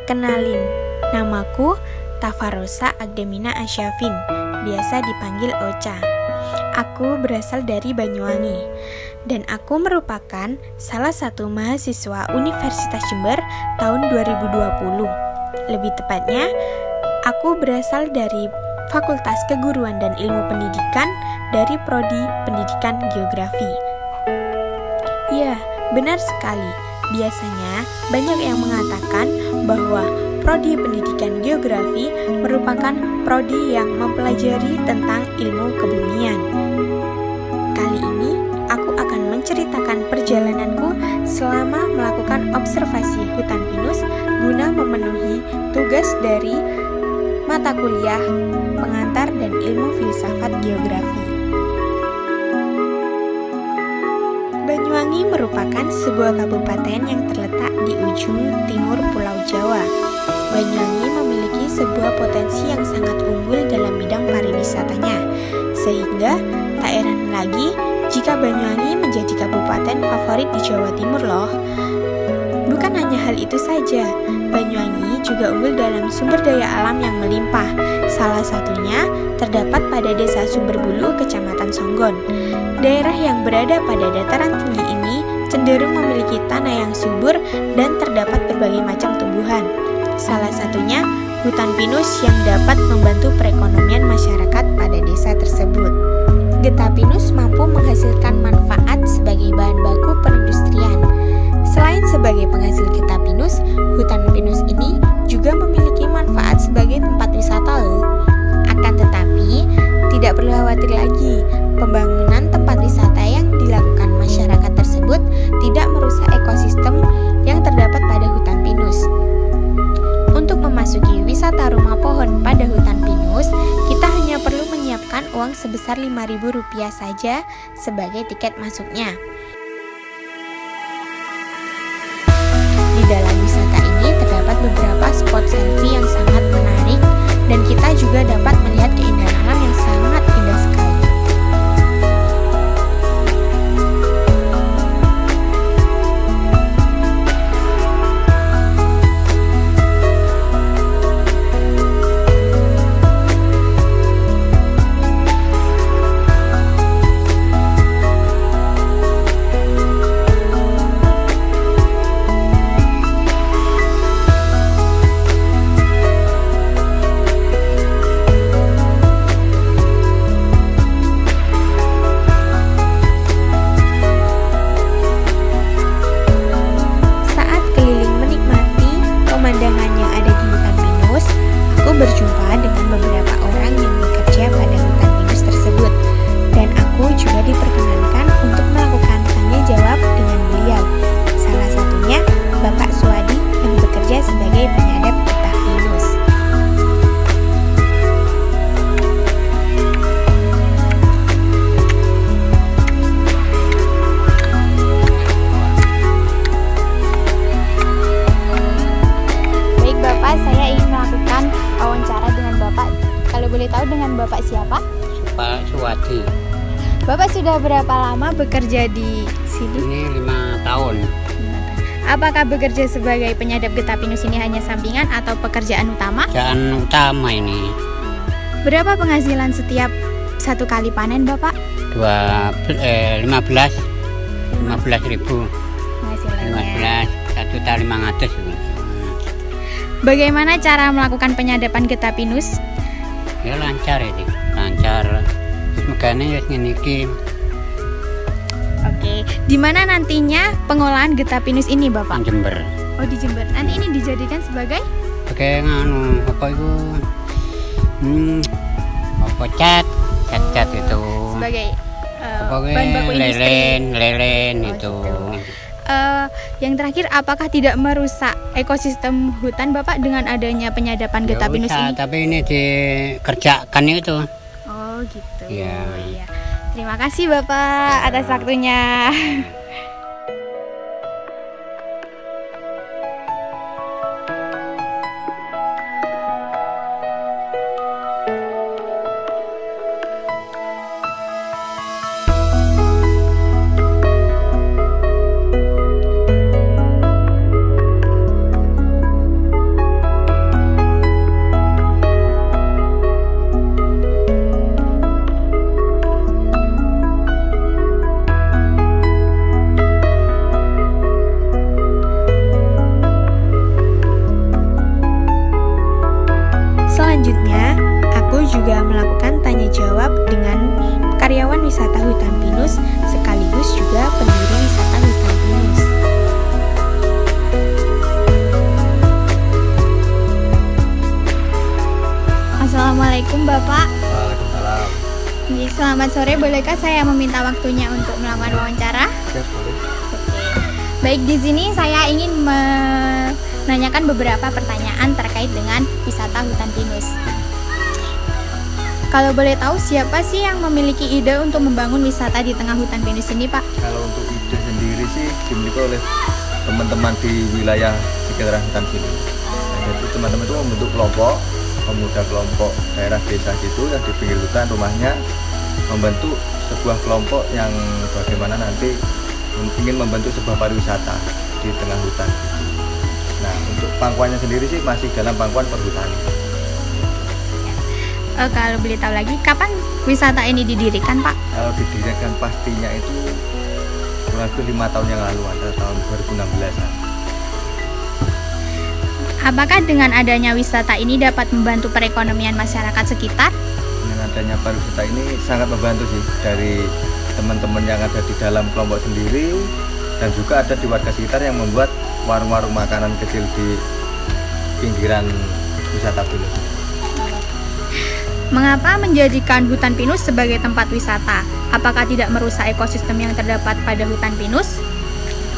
Kenalin, namaku Tafarosa Agdemina Asyafin, biasa dipanggil Ocha. Aku berasal dari Banyuwangi, dan aku merupakan salah satu mahasiswa Universitas Jember tahun 2020. Lebih tepatnya, aku berasal dari Fakultas Keguruan dan Ilmu Pendidikan dari Prodi Pendidikan Geografi. Ya, benar sekali. Biasanya banyak yang mengatakan bahwa Prodi Pendidikan Geografi merupakan prodi yang mempelajari tentang ilmu kebumian. Kali ini aku akan menceritakan perjalananku selama melakukan observasi hutan pinus guna memenuhi tugas dari mata kuliah pengantar dan ilmu filsafat geografi. Banyuwangi merupakan sebuah kabupaten yang terletak di ujung timur Pulau Jawa. Banyuwangi memiliki sebuah potensi yang sangat unggul dalam bidang pariwisatanya, sehingga tak heran lagi jika Banyuwangi menjadi kabupaten favorit di Jawa Timur loh. Bukan hanya hal itu saja, Banyuwangi juga unggul dalam sumber daya alam yang melimpah. Salah satunya terdapat pada Desa Sumberbulu, Kecamatan Songgon. Daerah yang berada pada dataran tinggi ini cenderung memiliki tanah yang subur dan terdapat berbagai macam tumbuhan. Salah satunya hutan pinus yang dapat membantu perekonomian masyarakat pada desa tersebut. Getah pinus mampu menghasilkan manfaat sebagai bahan baku perindustrian. Selain sebagai penghasil getah pinus, hutan pinus ini juga memiliki manfaat sebagai tempat wisata loh. Akan tetapi, tidak perlu khawatir lagi, pembangunan tempat wisata yang dilakukan masyarakat tersebut tidak merusak ekosistem yang terdapat pada hutan pinus. Untuk memasuki wisata rumah pohon pada hutan pinus, kita hanya perlu menyiapkan uang sebesar Rp5.000 saja sebagai tiket masuknya. Di dalam wisata ini terdapat beberapa spot selfie yang sangat menarik dan kita juga dapat melihat keindahan alam yang sangat indah sekali. Berjumpa dengan beberapa orang yang bekerja pada hutan pinus tersebut, dan aku juga diperkenankan untuk melakukan tanya jawab dengan beliau. Salah satunya Bapak Suwadi yang bekerja sebagai penyadap getah pinus. Baik Bapak, saya ingin melakukan wawancara dengan Bapak. Kalau boleh tahu dengan Bapak siapa? Pak Suwadi. Bapak sudah berapa lama bekerja di sini? Ini 5 tahun. Apakah bekerja sebagai penyadap getah pinus ini hanya sampingan atau pekerjaan utama? Pekerjaan utama ini. Berapa penghasilan setiap satu kali panen Bapak? 15 ribu. Penghasilannya. 1.500.000. Bagaimana cara melakukan penyadapan getah pinus? Ya lancar ini, lancar. Makanya ya ngene iki. Oke, di mana nantinya pengolahan getah pinus ini Bapak? Jember. Oh, di Jember. Nanti ini dijadikan sebagai? Pakai nganu apa itu? Apa cat itu. Sebagai Pokoknya bahan baku industri. lelen Oh, itu. gitu. Yang terakhir, apakah tidak merusak ekosistem hutan Bapak dengan adanya penyadapan getah pinus bisa, ini? tapi ini dikerjakan itu. Oh gitu. Iya. Iya. Terima kasih Bapak atas waktunya. juga melakukan tanya jawab dengan karyawan wisata hutan pinus sekaligus juga pendiri wisata hutan pinus. Assalamualaikum Bapak. Waalaikumsalam. Selamat sore, bolehkah saya meminta waktunya untuk melakukan wawancara? Ya, boleh. Baik, di sini saya ingin menanyakan beberapa pertanyaan terkait dengan wisata hutan pinus. Kalau boleh tahu, siapa sih yang memiliki ide untuk membangun wisata di tengah hutan pinus ini, Pak? Kalau untuk ide sendiri sih dimiliki oleh teman-teman di wilayah sekitaran hutan sini. Jadi teman-teman itu membentuk kelompok, pemuda kelompok daerah desa gitu yang di pinggir hutan rumahnya membentuk sebuah kelompok yang bagaimana nanti ingin membentuk sebuah pariwisata di tengah hutan gitu. Nah, untuk pangkuannya sendiri sih masih dalam pangkuan perhutani. Kalau boleh tahu lagi, kapan wisata ini didirikan, Pak? Kalau didirikan pastinya itu kurang lebih 5 tahun yang lalu, antara tahun 2016-an. Apakah dengan adanya wisata ini dapat membantu perekonomian masyarakat sekitar? Dengan adanya pariwisata ini sangat membantu sih, dari teman-teman yang ada di dalam kelompok sendiri dan juga ada di warga sekitar yang membuat warung-warung makanan kecil di pinggiran wisata pinus. Mengapa menjadikan hutan pinus sebagai tempat wisata? Apakah tidak merusak ekosistem yang terdapat pada hutan pinus?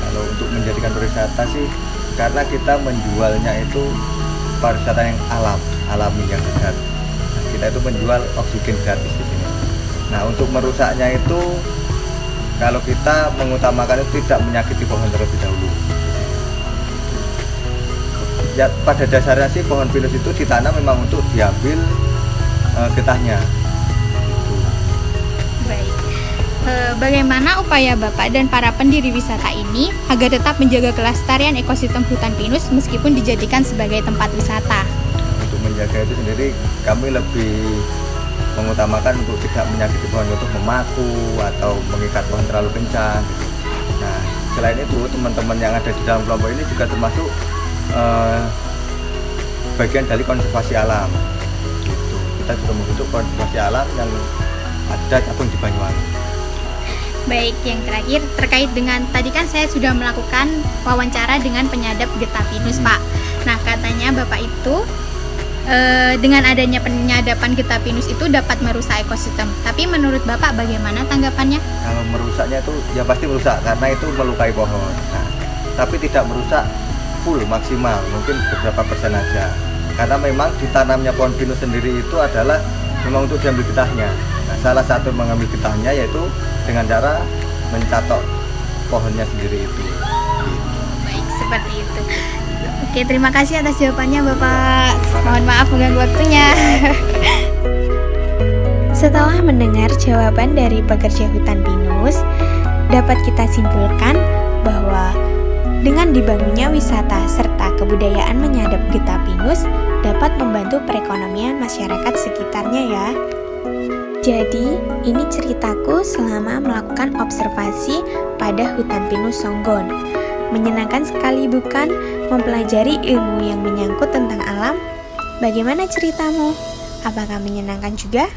Kalau untuk menjadikan pariwisata sih, karena kita menjualnya itu pariwisata yang alami yang segar. Kita itu menjual oksigen gratis di sini. Nah, untuk merusaknya itu kalau kita mengutamakan itu tidak menyakiti pohon terlebih dahulu. Ya, pada dasarnya sih pohon pinus itu ditanam memang untuk diambil getahnya. Baik. Bagaimana upaya Bapak dan para pendiri wisata ini agar tetap menjaga kelestarian ekosistem hutan pinus meskipun dijadikan sebagai tempat wisata? Untuk menjaga itu sendiri kami lebih mengutamakan untuk tidak menyakiti pohon, untuk memaku atau mengikat pohon terlalu kencang gitu. Nah, selain itu teman-teman yang ada di dalam kelompok ini juga termasuk bagian dari konservasi alam gitu. Kita juga membentuk konservasi alam yang ada cabang di Banyuwangi. Baik, yang terakhir terkait dengan tadi kan saya sudah melakukan wawancara dengan penyadap getah pinus, Pak. Nah, katanya Bapak itu dengan adanya penyadapan getah pinus itu dapat merusak ekosistem. Tapi menurut Bapak bagaimana tanggapannya? Kalau merusaknya itu ya pasti merusak karena itu melukai pohon. Nah, tapi tidak merusak full maksimal, mungkin beberapa persen aja. Karena memang ditanamnya pohon pinus sendiri itu adalah memang untuk diambil getahnya. Nah, salah satu mengambil getahnya yaitu dengan cara mencatok pohonnya sendiri itu. Baik, seperti itu. Oke, terima kasih atas jawabannya Bapak. Mohon maaf mengganggu waktunya. Setelah mendengar jawaban dari pekerja hutan pinus, dapat kita simpulkan bahwa dengan dibangunnya wisata serta kebudayaan menyadap getah pinus dapat membantu perekonomian masyarakat sekitarnya ya. Jadi, ini ceritaku selama melakukan observasi pada hutan pinus Songgon. Menyenangkan sekali bukan mempelajari ilmu yang menyangkut tentang alam? Bagaimana ceritamu? Apakah menyenangkan juga?